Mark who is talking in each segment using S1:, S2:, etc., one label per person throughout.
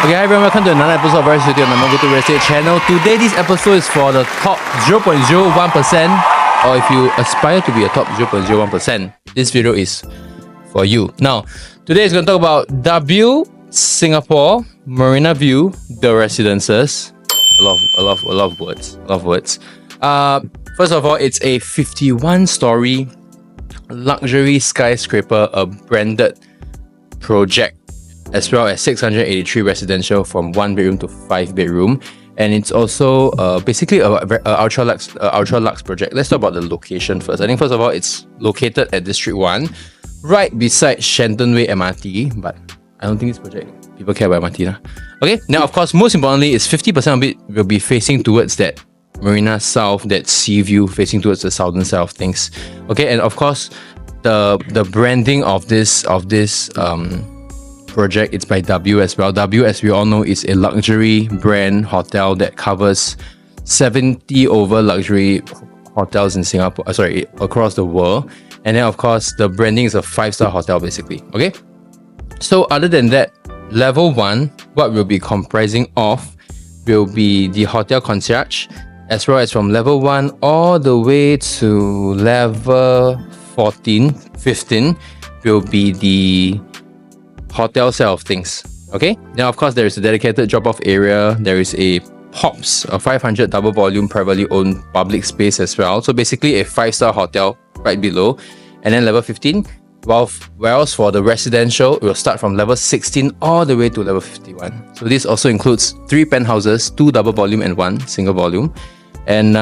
S1: Okay, hi everyone, welcome to another episode of Firesale on the Go to Real Estate channel. Today, this episode is for the top 0.01%, or if you aspire to be a top 0.01%, this video is for you. Now, today is going to talk about W Singapore, Marina View, W Residences. A lot of words. First of all, it's a 51-story luxury skyscraper, a branded project, as well as 683 residential from 1 bedroom to 5 bedroom. And it's also basically a ultra lux project. Let's talk about the location first. I think first of all, it's located at District 1, right beside Shenton Way MRT, but I don't think this project people care about MRT. Nah. Okay, now of course, most importantly, is 50% of it will be facing towards that Marina South, that sea view facing towards the southern side of things. Okay, and of course, the branding of this project, it's by W as well. W, as we all know, is a luxury brand hotel that covers 70 over luxury hotels in Singapore, across the world. And then of course, the branding is a 5-star hotel basically. Okay, so other than that, level 1, what will be comprising of will be the hotel concierge, as well as from level 1 all the way to level 15 will be the hotel side of things. Okay, now of course there is a dedicated drop-off area. There is a POPS, a 500 double volume privately owned public space as well. So basically a 5-star hotel right below. And then level 15, whereas for the residential, it will start from level 16 all the way to level 51. So this also includes 3 penthouses, 2 double volume and 1 single volume. And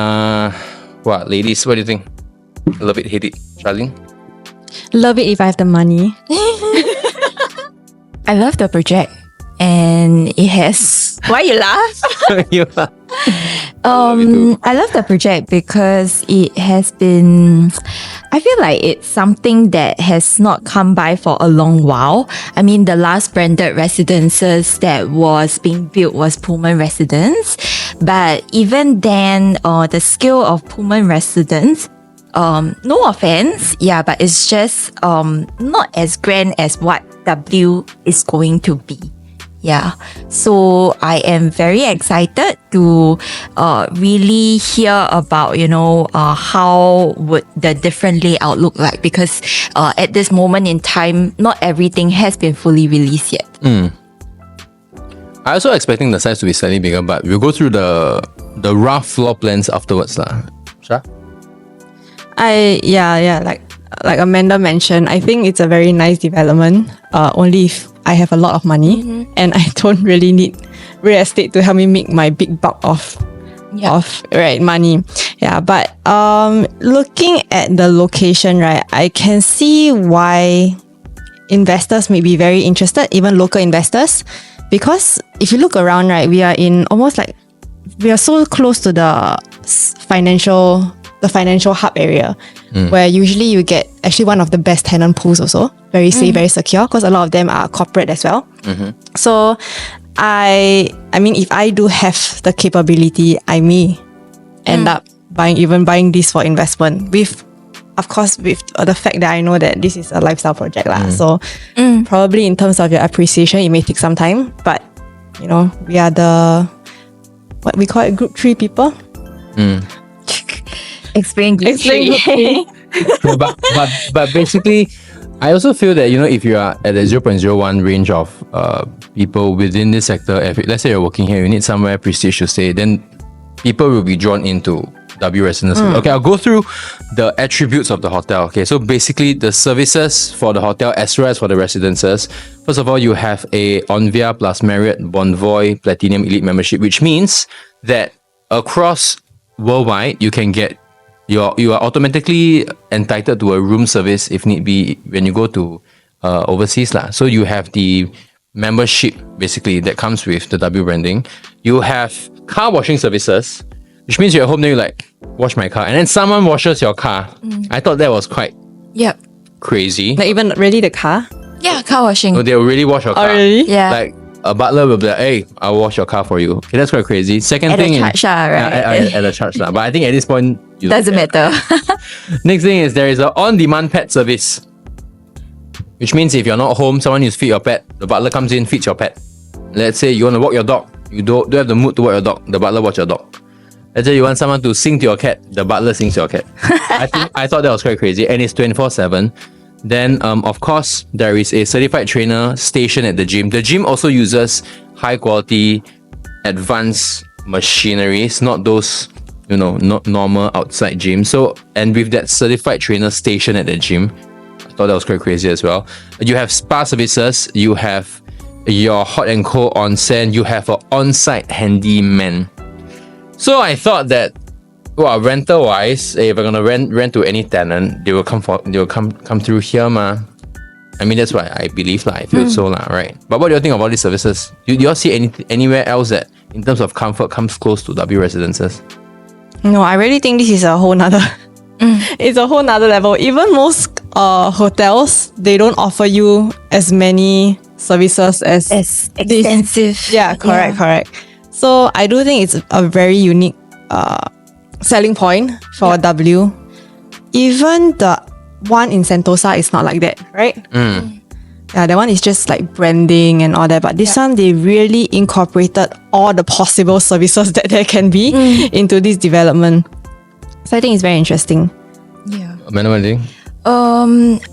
S1: what, ladies, what do you think? Love it, hate it, Charlene?
S2: Love it if I have the money. I love the project, and it has. Why you laugh?
S1: You laugh.
S2: I love the project because it has been. I feel like it's something that has not come by for a long while. I mean, the last branded residences that was being built was Pullman Residence, but even then, the scale of Pullman Residence. No offense, but it's just not as grand as what W is going to be. So I am very excited to really hear about how would the different layout look like, because at this moment in time, not everything has been fully released yet.
S1: I also expecting the size to be slightly bigger, but we'll go through the rough floor plans afterwards lah. Sure.
S3: Like Amanda mentioned, I think it's a very nice development. Only if I have a lot of money, and I don't really need real estate to help me make my big bulk of money. But looking at the location, right, I can see why investors may be very interested, even local investors, because if you look around, right, we are so close to the financial hub area, where usually you get actually one of the best tenant pools also. Very safe, very secure, because a lot of them are corporate as well. So I mean, if I do have the capability, I may end up buying this for investment, with the fact that I know that this is a lifestyle project lah. So probably in terms of your appreciation, it may take some time, but we are what we call it, group 3 people.
S2: Explain group 3.
S1: but basically, I also feel that if you are at the 0.01 range of people within this sector, if let's say you're working here, you need somewhere prestige to stay, then people will be drawn into W Residences. Okay, I'll go through the attributes of the hotel. Okay, so basically the services for the hotel as well as for the residences. First of all, you have a Onvia plus Marriott Bonvoy Platinum Elite membership, which means that across worldwide you can get you are automatically entitled to a room service if need be when you go to overseas lah. So you have the membership basically that comes with the W branding. You have car washing services, which means you're at home, then you wash my car, and then someone washes your car. I thought that was quite crazy.
S3: Like even really the car?
S2: Yeah, car washing.
S1: So they'll really wash your car.
S3: Oh, really?
S2: Yeah.
S1: Like a butler will be like, hey, I'll wash your car for you. Okay, that's quite crazy. Second
S2: at
S1: thing
S2: a charge, right?
S1: At a charge. But I think at this point,
S2: doesn't matter.
S1: Next thing is there is an on-demand pet service, which means if you're not home, someone needs to feed your pet, the butler comes in, feeds your pet. Let's say you want to walk your dog. You don't have the mood to walk your dog. The butler watch your dog. Let's say you want someone to sing to your cat. The butler sings to your cat. I thought that was quite crazy. And it's 24/7. Then, of course, there is a certified trainer stationed at the gym. The gym also uses high quality, advanced machineries, not those, not normal outside gyms. So, and with that certified trainer stationed at the gym, I thought that was quite crazy as well. You have spa services, you have your hot and cold onsen, you have an on-site handyman. So I thought that, rental wise, if I'm gonna rent to any tenant, they will come through here, ma. I mean, that's what I believe, I feel so, right? But what do you think of all these services? Do you all see anywhere else that, in terms of comfort, comes close to W Residences?
S3: No, I really think this is a whole nother. It's a whole nother level. Even most hotels, they don't offer you as many services as
S2: extensive.
S3: Yeah, correct. So I do think it's a very unique selling point for W. Even the one in Sentosa is not like that, right? Yeah, that one is just like branding and all that. But this one, they really incorporated all the possible services that there can be into this development. So I think it's very interesting.
S2: Yeah.
S1: Amanda, what do you think?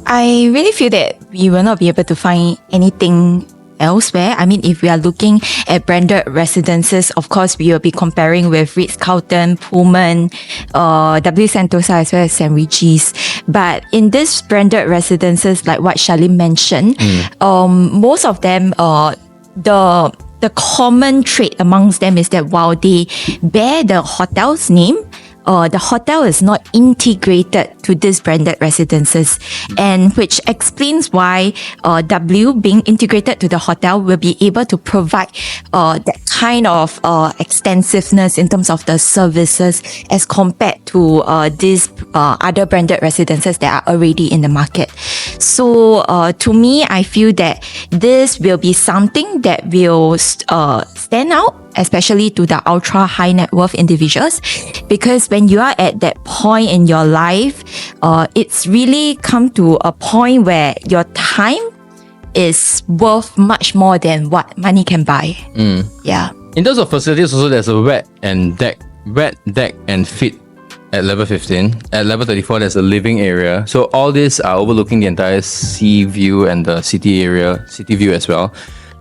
S2: I really feel that we will not be able to find anything elsewhere. I mean, if we are looking at branded residences, of course, we will be comparing with Ritz-Carlton, Pullman, W Sentosa as well as St. Regis. But in these branded residences, like what Charlene mentioned, most of them, the common trait amongst them is that while they bear the hotel's name, the hotel is not integrated to these branded residences, and which explains why W being integrated to the hotel will be able to provide that kind of extensiveness in terms of the services as compared to these other branded residences that are already in the market. So to me, I feel that this will be something that will stand out, especially to the ultra high net worth individuals, because when you are at that point in your life, it's really come to a point where your time is worth much more than what money can buy. Yeah.
S1: In terms of facilities, also there's a wet deck and fit at level 15. At level 34, there's a living area. So all these are overlooking the entire sea view and the city view as well.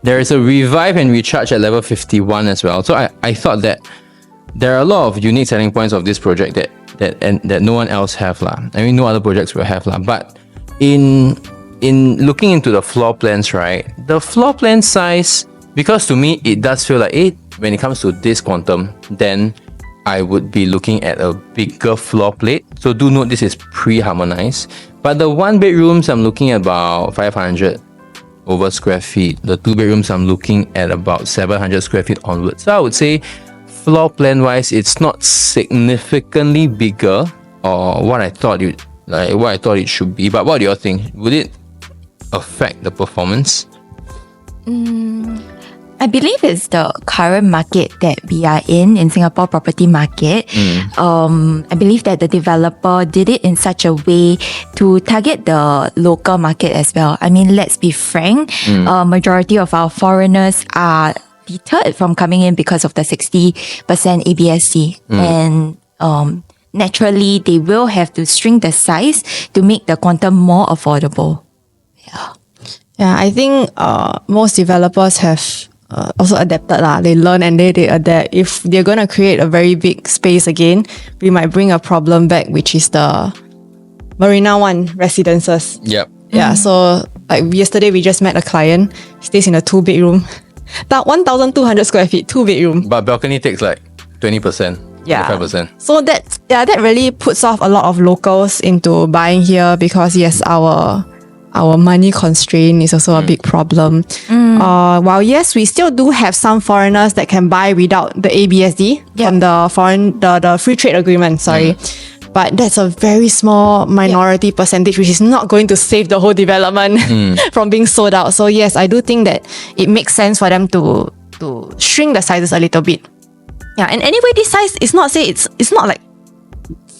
S1: There is a revive and recharge at level 51 as well. So I thought that there are a lot of unique selling points of this project that no one else have lah. I mean, no other projects will have lah. But in looking into the floor plans, right? The floor plan size, because to me it does feel like when it comes to this quantum, then I would be looking at a bigger floor plate. So do note this is pre-harmonized. But the 1 bedrooms, I'm looking at about 500 over square feet. The 2 bedrooms, I'm looking at about 700 square feet onwards. So I would say floor plan wise, it's not significantly bigger or what I thought it should be. But what do you think? Would it affect the performance?
S2: I believe it's the current market that we are in Singapore property market. I believe that the developer did it in such a way to target the local market as well. I mean, let's be frank, majority of our foreigners are deterred from coming in because of the 60% ABSC. And naturally, they will have to shrink the size to make the quantum more affordable.
S3: Yeah, I think most developers have also adapted lah. They learn and they adapt. If they're going to create a very big space again, we might bring a problem back, which is the Marina 1 residences.
S1: Yep.
S3: Yeah, so like yesterday we just met a client. He stays in a 2-bedroom. That 1,200 square feet, 2-bedroom.
S1: But balcony takes like 20%.
S3: Yeah.
S1: 5%.
S3: So that really puts off a lot of locals into buying here, because yes, our money constraint is also a big problem. While yes, we still do have some foreigners that can buy without the ABSD from the free trade agreement, but that's a very small minority percentage, which is not going to save the whole development from being sold out. So yes, I do think that it makes sense for them to shrink the sizes a little bit. Yeah, and anyway, this size is not it's not like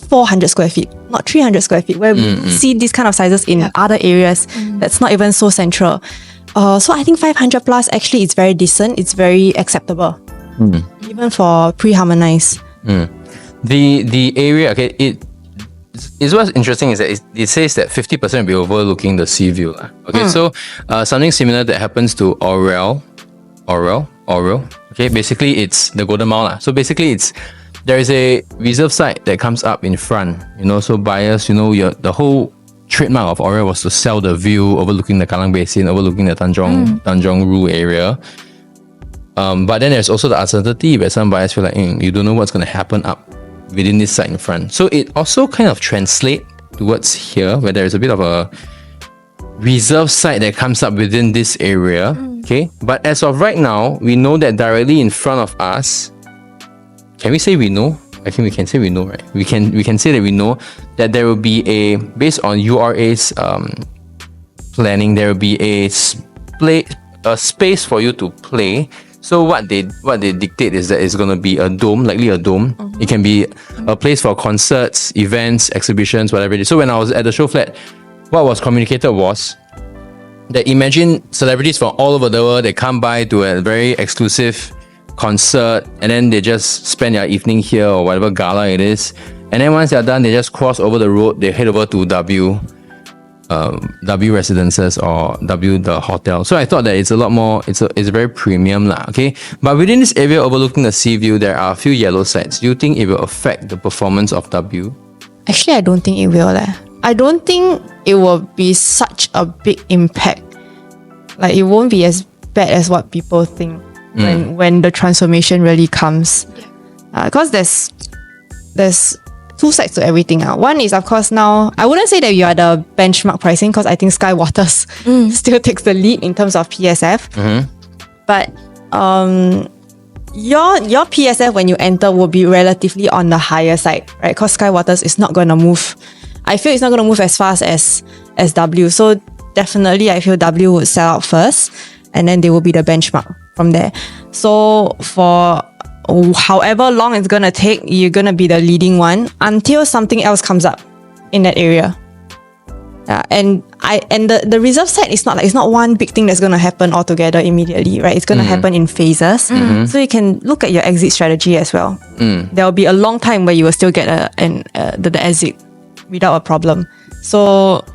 S3: 400 square feet, not 300 square feet, where we see these kind of sizes in other areas that's not even so central. So I think 500 plus actually it's very decent. It's very acceptable, even for pre-harmonized.
S1: The area, okay, it's what's interesting is that it says that 50% will be overlooking the sea view. Okay, so something similar that happens to Orel. Okay, basically it's the Golden Mile. So basically there is a reserve site that comes up in front. So buyers, the whole trademark of Orel was to sell the view overlooking the Kallang Basin, overlooking the Tanjong Ru area. But then there's also the uncertainty where some buyers feel like you don't know what's going to happen up within this site in front. So it also kind of translates towards here where there is a bit of a reserve site that comes up within this area. Okay, but as of right now, we know that directly in front of us, can we say we know? I think we can say we know, right? We can say that we know that there will be based on URA's planning, there will be a space for you to play. So what they dictate is that it's going to be a dome, likely a dome. It can be a place for concerts, events, exhibitions, whatever it is. So when I was at the show flat, what was communicated was that imagine celebrities from all over the world, they come by to a very exclusive concert and then they just spend their evening here or whatever gala it is. And then once they're done, they just cross over the road, they head over to W Residences or W the hotel. So I thought that it's a lot more, it's very premium lah, okay? But within this area overlooking the sea view, there are a few yellow sites. Do you think it will affect the performance of W?
S3: Actually, I don't think it will. I don't think it will be such a big impact. Like it won't be as bad as what people think when the transformation really comes. Because there's two sides to everything. One is, of course, now I wouldn't say that you are the benchmark pricing because I think Sky Waters still takes the lead in terms of PSF. But your PSF when you enter will be relatively on the higher side, right? Because Sky Waters is not going to move. I feel it's not going to move as fast as W. So definitely, I feel W would sell out first, and then they will be the benchmark from there. So for however long it's going to take, you're going to be the leading one until something else comes up in that area. And the reserve site is not it's not one big thing that's going to happen altogether immediately, right? It's going to happen in phases. So you can look at your exit strategy as well. There will be a long time where you will still get the exit without a problem. So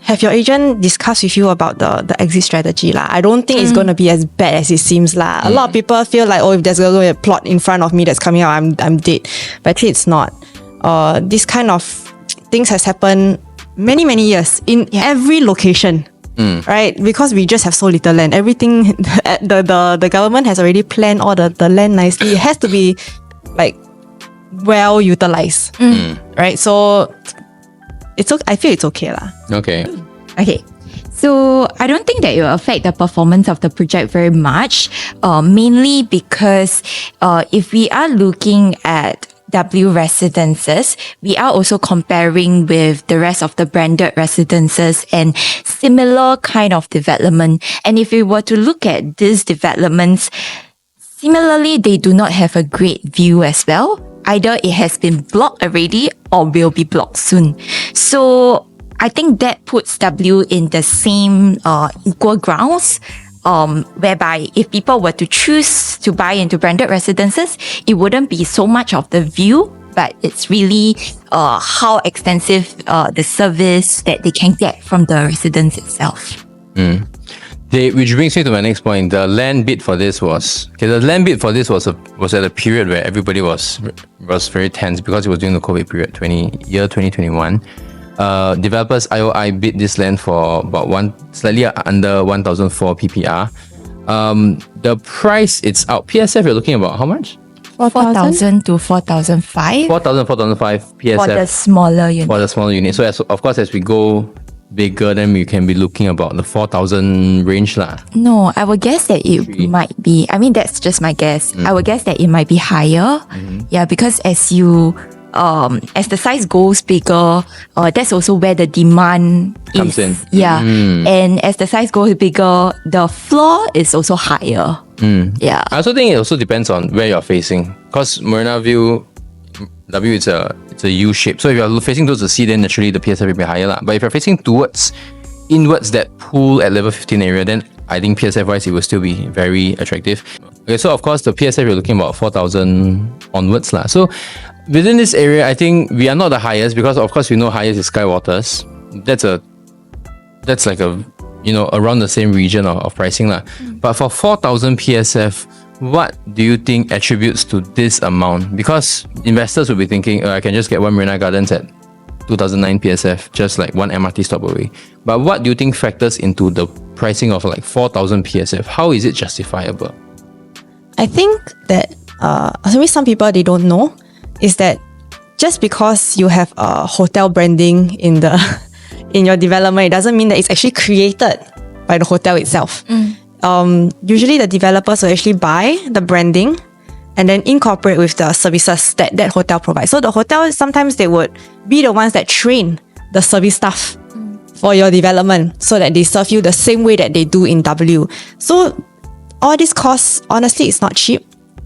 S3: have your agent discuss with you about the exit strategy lah. I don't think it's going to be as bad as it seems lah. A lot of people feel like, if there's going to be a plot in front of me that's coming out, I'm dead. But actually it's not. This kind of things has happened many years in every location, right? Because we just have so little land. Everything the government has already planned all the land nicely. It has to be like well utilized, right? So I feel it's okay lah.
S1: Okay.
S2: So I don't think that it will affect the performance of the project very much, mainly because if we are looking at W Residences, we are also comparing with the rest of the branded residences and similar kind of development. And if we were to look at these developments, similarly, they do not have a great view as well. Either it has been blocked already or will be blocked soon. So I think that puts W in the same equal grounds, whereby if people were to choose to buy into branded residences, it wouldn't be so much of the view, but it's really how extensive the service that they can get from the residence itself.
S1: Which brings me to my next point. The land bid for this was at a period where everybody was very tense because it was during the COVID period, 2021. Developers IOI bid this land for about slightly under 1,004 PPR. The price it's out. PSF you're looking about how much?
S2: 4,000 to 4,005.
S1: 4,005 PSF
S2: for the smaller unit.
S1: For the smaller unit. So of course as we go bigger, then we can be looking about the 4,000 range lah.
S2: No, I would guess that it might be. I mean, that's just my guess. I would guess that it might be higher. Yeah, because as the size goes bigger, that's also where the demand
S1: comes in.
S2: Yeah, and as the size goes bigger, the floor is also higher. Yeah,
S1: I also think it also depends on where you're facing. Because Marina View W it's a U shape. So if you're facing towards the sea, then naturally the PSF will be higher lah. But if you're facing towards inwards that pool at level 15 area, then I think PSF wise it will still be very attractive. Okay, so of course the PSF you're looking about 4,000 onwards lah. So within this area, I think we are not the highest because of course we know highest is Sky Waters. That's like a, you know, around the same region of pricing lah. But for 4,000 PSF, what do you think attributes to this amount? Because investors will be thinking, I can just get one Marina Gardens at 2009 PSF, just like one MRT stop away. But what do you think factors into the pricing of like 4,000 PSF? How is it justifiable?
S3: I think that maybe some people they don't know is that just because you have a hotel branding in your development, it doesn't mean that it's actually created by the hotel itself. Usually the developers will actually buy the branding and then incorporate with the services that hotel provides. So the hotel, sometimes they would be the ones that train the service staff for your development so that they serve you the same way that they do in W. So all these costs, honestly, it's not cheap,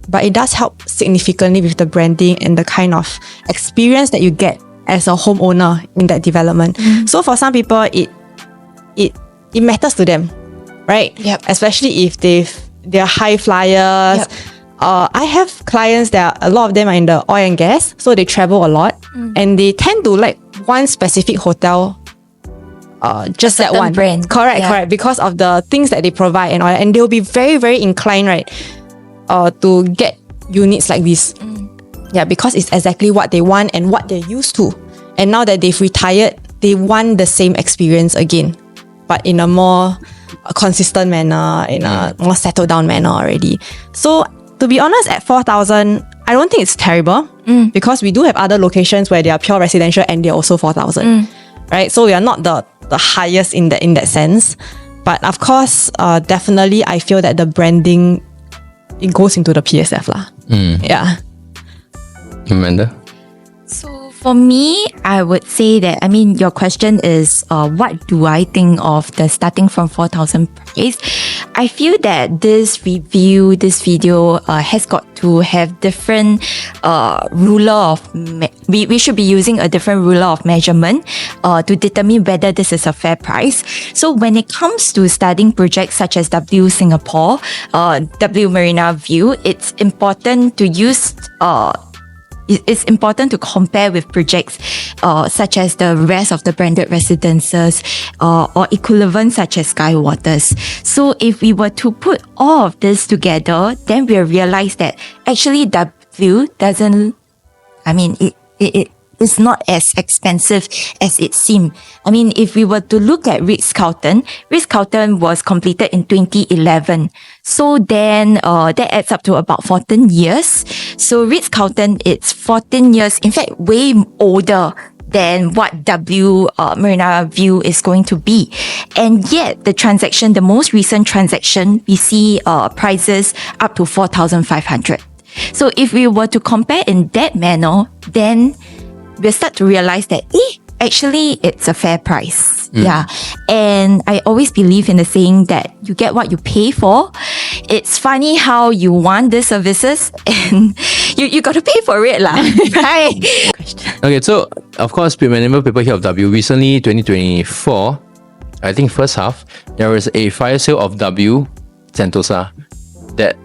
S3: but it does help significantly with the branding and the kind of experience that you get as a homeowner in that development. So for some people, it matters to them, right?
S2: Yep.
S3: Especially if they're high flyers.
S2: Yep.
S3: I have clients that a lot of them are in the oil and gas, so they travel a lot, and they tend to like one specific hotel. Just that one
S2: brand.
S3: Correct, because of the things that they provide and they'll be very, very inclined, right, to get units like this. Yeah, because it's exactly what they want and what they're used to. And now that they've retired, they want the same experience again, but in a more consistent manner, in a more settled down manner already. So to be honest, at 4,000, I don't think it's terrible because we do have other locations where they are pure residential and they're also 4,000, right? So we are not the highest in that sense. But of course, definitely I feel that the branding, it goes into the PSF lah. Yeah.
S1: Amanda?
S2: So for me, I would say that, I mean, your question is, what do I think of the starting from 4,000 price? I feel that this video has got to have different ruler of, we should be using a different ruler of measurement to determine whether this is a fair price. So when it comes to studying projects such as W Singapore, W Marina View, it's important to use it's important to compare with projects such as the rest of the branded residences or equivalent such as Sky Waters. So if we were to put all of this together, then we'll realize that actually W doesn't, I mean, it is not as expensive as it seemed. I mean, if we were to look at Ritz-Carlton was completed in 2011. So then that adds up to about 14 years. So Ritz-Carlton, it's 14 years, in fact, way older than what W Marina View is going to be. And yet the most recent transaction, we see prices up to 4,500. So if we were to compare in that manner, then we'll start to realize that, actually, it's a fair price. Yeah. And I always believe in the saying that you get what you pay for. It's funny how you want these services and you got to pay for it lah, right?
S1: Okay, so of course, whenever people hear of W, recently 2024, I think first half, there was a fire sale of W Sentosa that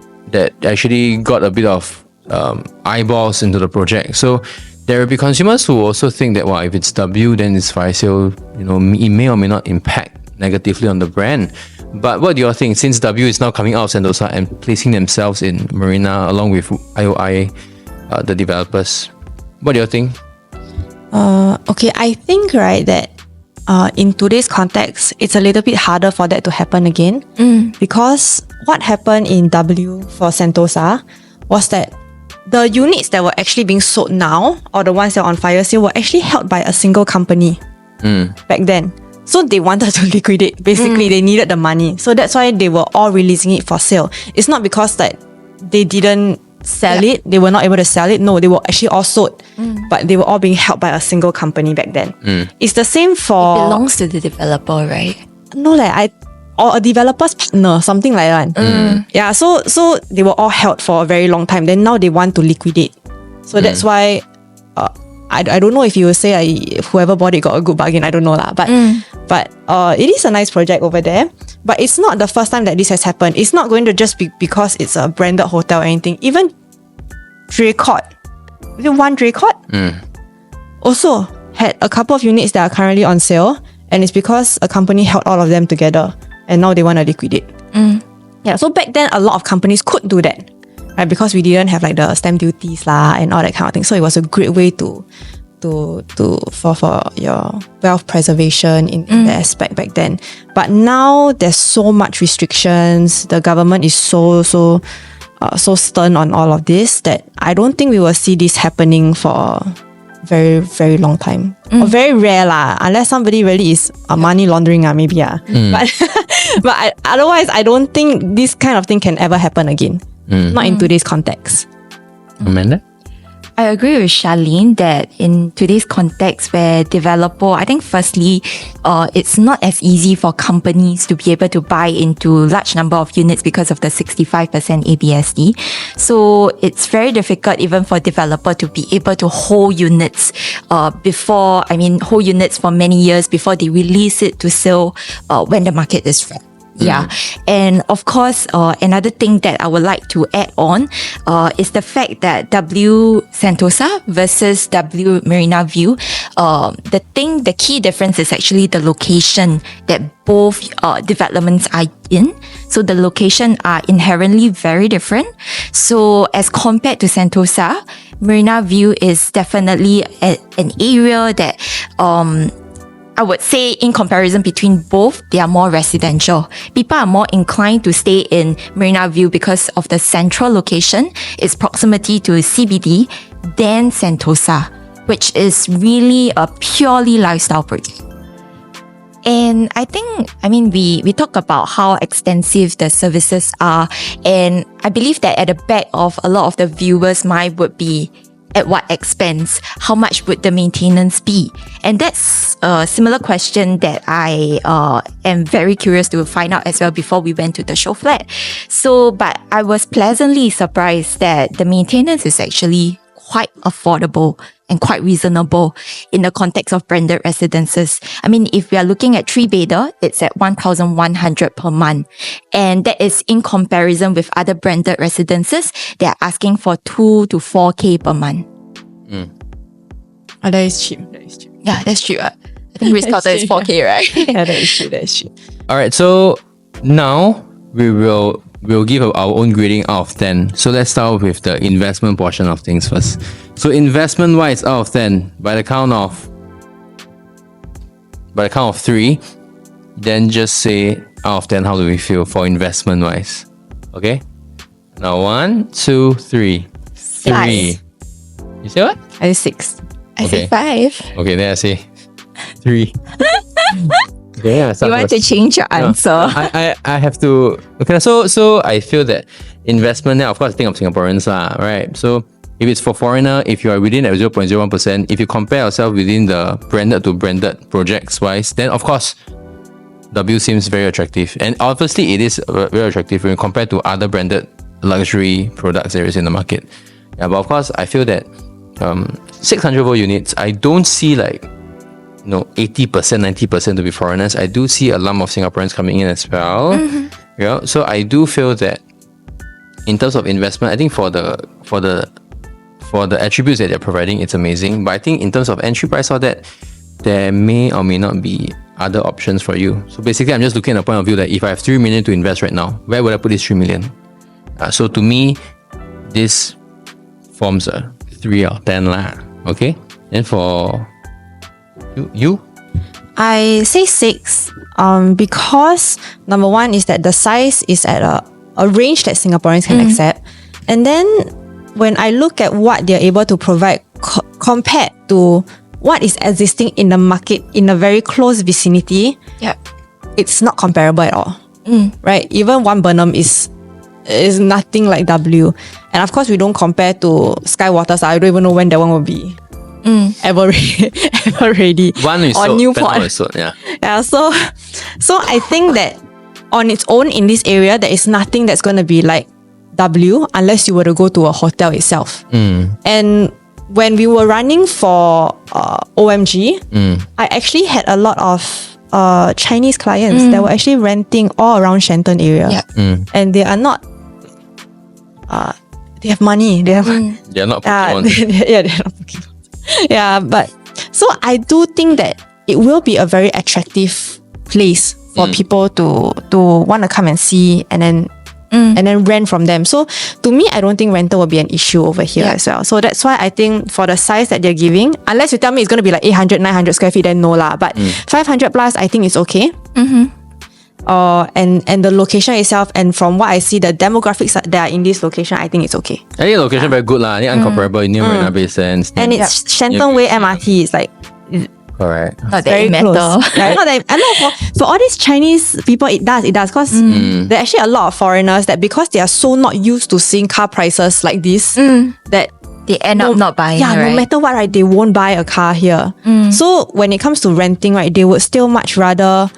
S1: actually got a bit of eyeballs into the project. So there will be consumers who also think that, well, if it's W, then it's Firesale, you know, it may or may not impact negatively on the brand. But what do you all think? Since W is now coming out of Sentosa and placing themselves in Marina along with IOI, the developers, what do you all think?
S3: Okay, I think, right, that in today's context, it's a little bit harder for that to happen again because what happened in W for Sentosa was that the units that were actually being sold now, or the ones that are on fire sale, were actually held by a single company back then. So they wanted to liquidate. Basically, they needed the money. So that's why they were all releasing it for sale. It's not because that they didn't sell it, they were not able to sell it. No, they were actually all sold. But they were all being held by a single company back then. It's the same for...
S2: It belongs to the developer, right?
S3: No, or a developer's partner, something like that. Yeah, so they were all held for a very long time. Then now they want to liquidate. So that's why I don't know if you will say whoever bought it got a good bargain. I don't know lah. But But it is a nice project over there. But it's not the first time that this has happened. It's not going to just be because it's a branded hotel or anything. Even Draycott, is it One Draycott? Also had a couple of units that are currently on sale, and it's because a company held all of them together and now they want to liquidate. Yeah, so back then a lot of companies could do that, right? Because we didn't have like the stamp duties and all that kind of thing. So it was a great way for your wealth preservation in the aspect back then. But now there's so much restrictions. The government is so stern on all of this that I don't think we will see this happening for a very, very long time. Or very rare unless somebody really is money laundering maybe But otherwise I don't think this kind of thing can ever happen again. Not in today's context.
S1: Amanda?
S2: I agree with Charlene that in today's context where developer, I think firstly, it's not as easy for companies to be able to buy into large number of units because of the 65% ABSD. So it's very difficult even for developer to be able to hold units hold units for many years before they release it to sell when the market is right. Yeah. And of course, another thing that I would like to add on is the fact that W Sentosa versus W Marina View, the key difference is actually the location that both developments are in. So the location are inherently very different. So as compared to Sentosa, Marina View is definitely an area that I would say in comparison between both, they are more residential. People are more inclined to stay in Marina View because of the central location, its proximity to CBD, than Sentosa, which is really a purely lifestyle project. And we talk about how extensive the services are, and I believe that at the back of a lot of the viewers' mind would be, at what expense? How much would the maintenance be? And that's a similar question that I am very curious to find out as well before we went to the show flat. So, but I was pleasantly surprised that the maintenance is actually quite affordable and quite reasonable in the context of branded residences. I mean, if we are looking at 3-bedder, it's at 1,100 per month. And that is in comparison with other branded residences, they are asking for 2 to 4K per month.
S3: That is cheap.
S2: Yeah, that's cheap. I think Ritz-Carlton is 4K, right?
S3: Yeah, that is cheap.
S1: All right, so now we'll give our own grading out of 10. So let's start with the investment portion of things first. So investment wise, out of 10, by the count of 3, then just say out of 10 how do we feel for investment wise. Okay? Now 1, 2, 3. 3. You say what?
S3: I say 6.
S2: I say 5.
S1: Okay, then I say 3. Okay,
S2: You want to change your answer?
S1: I have to. Okay, so I feel that investment now, of course, I think of Singaporeans, right? So if it's for foreigner, if you are within that 0.01%, if you compare yourself within the branded to branded projects wise, then of course, W seems very attractive. And obviously, it is very attractive when compared to other branded luxury products there is in the market. Yeah, but of course, I feel that 600 volt units, I don't see 80%, 90% to be foreigners. I do see a lump of Singaporeans coming in as well. Yeah, so I do feel that in terms of investment, I think for the attributes that they're providing, it's amazing. But I think in terms of entry price, all that, there may or may not be other options for you. So basically, I'm just looking at the point of view that if I have 3 million to invest right now, where would I put this 3 million? So to me, this forms a 3 out of 10 Okay, and for you?
S3: I say 6 because number one is that the size is at a range that Singaporeans can accept. And then when I look at what they're able to provide compared to what is existing in the market in a very close vicinity, it's not comparable at all. Right? Even one Burnham is nothing like W. And of course, we don't compare to Skywaters. I don't even know when that one will be. Ever ready.
S1: One is
S3: or
S1: sold,
S3: Newport.
S1: is sold, yeah.
S3: So I think that on its own in this area, there is nothing that's going to be like W unless you were to go to a hotel itself. And when we were running for OMG, I actually had a lot of Chinese clients that were actually renting all around Shenton area.
S2: Yeah.
S3: And they are not, they have money. They have,
S1: They're not Pokemon.
S3: they're not Pokemon. Yeah, but so I do think that it will be a very attractive place for people to want to come and see and then rent from them. So to me, I don't think rental will be an issue over here as well. So that's why I think for the size that they're giving, unless you tell me it's going to be like 800, 900 square feet, then no lah. But 500 plus, I think it's okay. And the location itself, and from what I see, the demographics that are in this location, I think it's okay.
S1: I think the location very good lah. I think uncomparable near Marina Bay Sands.
S3: And it's Shenton Way MRT. It's like
S1: correct.
S2: Not that
S3: very
S2: it matter.
S3: close. Right? Not that, I know for all these Chinese people, it does because there are actually a lot of foreigners that because they are so not used to seeing car prices like this that
S2: They end up not buying.
S3: no
S2: right?
S3: matter what, right, they won't buy a car here. So when it comes to renting, right, they would still much rather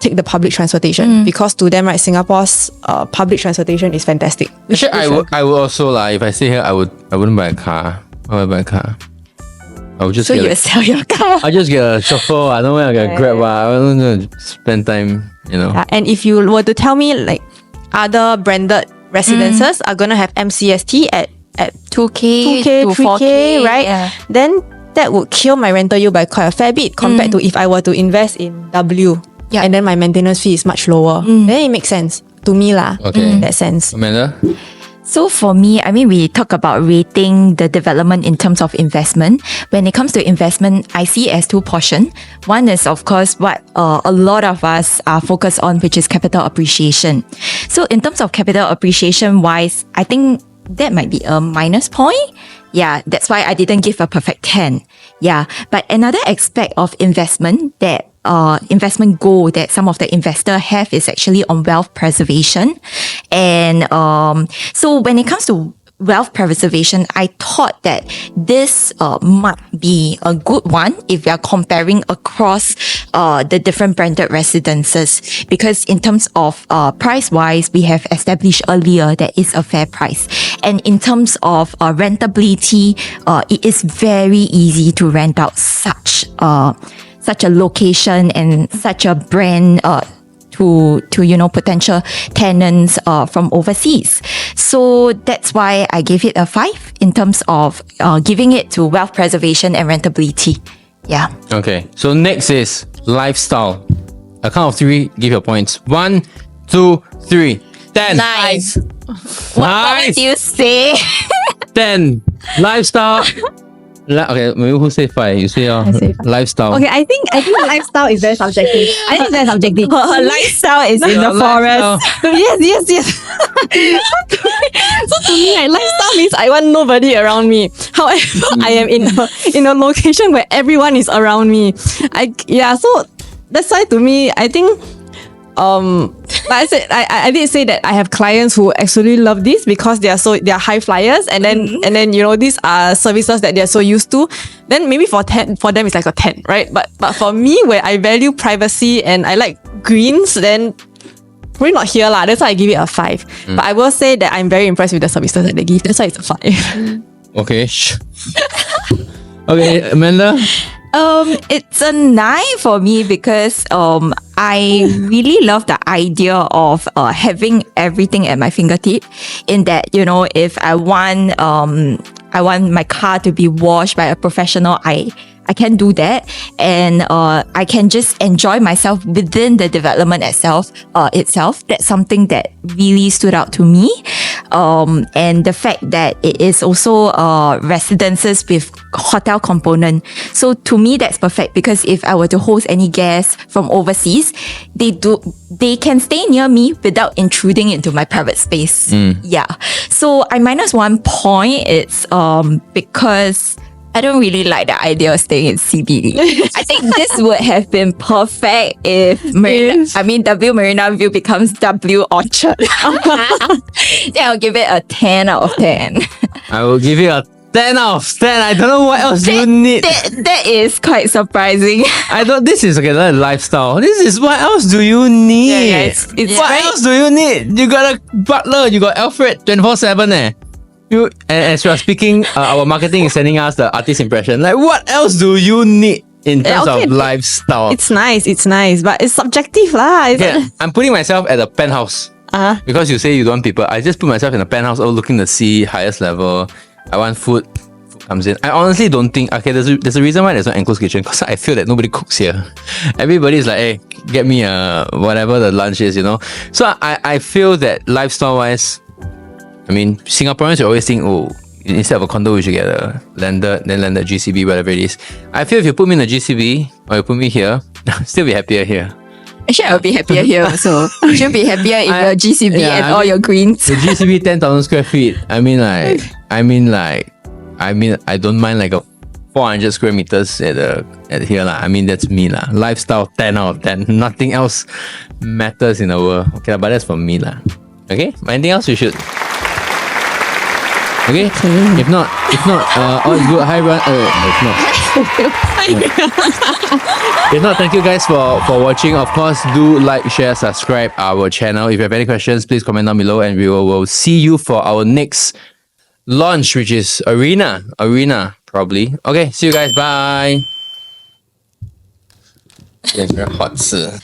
S3: take the public transportation because to them, right, Singapore's public transportation is fantastic.
S1: Actually, I would also like if I stay here, I wouldn't buy a car. I would buy a car. I would just
S2: So
S1: get
S2: you sell your car.
S1: I just get a chauffeur. I don't want to get a Grab. I don't want to spend time.
S3: Yeah, and if you were to tell me like other branded residences are gonna have MCST at
S2: 2K,
S3: 2K,
S2: to
S3: 3K,
S2: 4K,
S3: right?
S2: Yeah.
S3: Then that would kill my rental yield by quite a fair bit compared to if I were to invest in W.
S2: Yeah.
S3: And then my maintenance fee is much lower. Then it makes sense to me lah.
S1: Okay.
S3: In that sense.
S1: Amanda?
S2: So for me, I mean, we talk about rating the development in terms of investment. When it comes to investment, I see it as two portions. One is, of course, what a lot of us are focused on, which is capital appreciation. So in terms of capital appreciation wise, I think that might be a minus point. Yeah, that's why I didn't give a perfect 10. Yeah, but another aspect of investment that investment goal that some of the investors have is actually on wealth preservation. And so when it comes to wealth preservation, I thought that this might be a good one if we are comparing across the different branded residences, because in terms of price wise, we have established earlier that it's a fair price. And in terms of rentability, it is very easy to rent out such a location and such a brand to potential tenants from overseas. So that's why I gave it a 5 in terms of giving it to wealth preservation and rentability. Yeah.
S1: Okay. So next is lifestyle. A count of 3, give your points. 1, 2, 3. 10.
S2: Nice. What
S1: Nice.
S2: do you say?
S1: 10. Lifestyle. Okay, maybe who say 5? You say
S3: say 5.
S1: lifestyle.
S3: Okay, I think lifestyle is very subjective. I think it's very subjective.
S2: Her lifestyle is in the
S1: Lifestyle.
S2: forest.
S3: Yes. So to me, like, lifestyle means I want nobody around me. However, I am in a location where everyone is around me. So that's why to me, I think like I said, I did say that I have clients who actually love this because they are high flyers, and then these are services that they are so used to. Then maybe for them it's like a 10, right? But for me, where I value privacy and I like greens, then probably not here lah. That's why I give it a 5. But I will say that I'm very impressed with the services that they give. That's why it's a 5.
S1: Okay. Okay, Amanda?
S2: It's a 9 for me because I really love the idea of having everything at my fingertip. In that, if I want my car to be washed by a professional, I can do that, and I can just enjoy myself within the development itself. That's something that really stood out to me. And the fact that it is also residences with hotel component. So to me, that's perfect, because if I were to host any guests from overseas, they can stay near me without intruding into my private space. Yeah. So I minus 1 point. It's because I don't really like the idea of staying in CBD. I think this would have been perfect if W Marina View becomes W Orchard. Then I'll give it a 10 out of 10.
S1: I will give you a 10 out of 10. I don't know what else you need.
S2: That is quite surprising.
S1: This is okay, that's lifestyle. This is what else do you need?
S2: Yeah, it's
S1: what
S2: very-
S1: else do you need? You got a butler, you got Alfred 24/7 and as we are speaking, our marketing is sending us the artist impression. Like, what else do you need? in terms
S3: okay,
S1: of lifestyle.
S3: It's nice, but it's subjective lah.
S1: Yeah, I'm putting myself at a penthouse. Because you say you don't want people, I just put myself in a penthouse overlooking the sea, highest level. I want food comes in. I honestly don't think, okay, there's a reason why there's no enclosed kitchen, because I feel that nobody cooks here. Everybody's like, hey, get me whatever the lunch is, you know. So I feel that lifestyle wise, I mean, Singaporeans always think, oh, instead of a condo, we should get a landed GCB, whatever it is. I feel if you put me in a GCB or you put me here, I'll still be happier here.
S2: Actually, I'll be happier here also. Should be happier in your GCB and all your greens.
S1: The GCB 10,000 square feet. I mean, I don't mind like a 400 square meters at here lah. I mean, that's me lah. Lifestyle 10 out of 10. Nothing else matters in the world. Okay, but that's for me lah. Okay, anything else we should? Okay. If not, all is good. Hi, everyone. If not, thank you guys for watching. Of course, do like, share, subscribe our channel. If you have any questions, please comment down below, and we will see you for our next launch, which is Arena, probably. Okay, see you guys. Bye. It's very hot.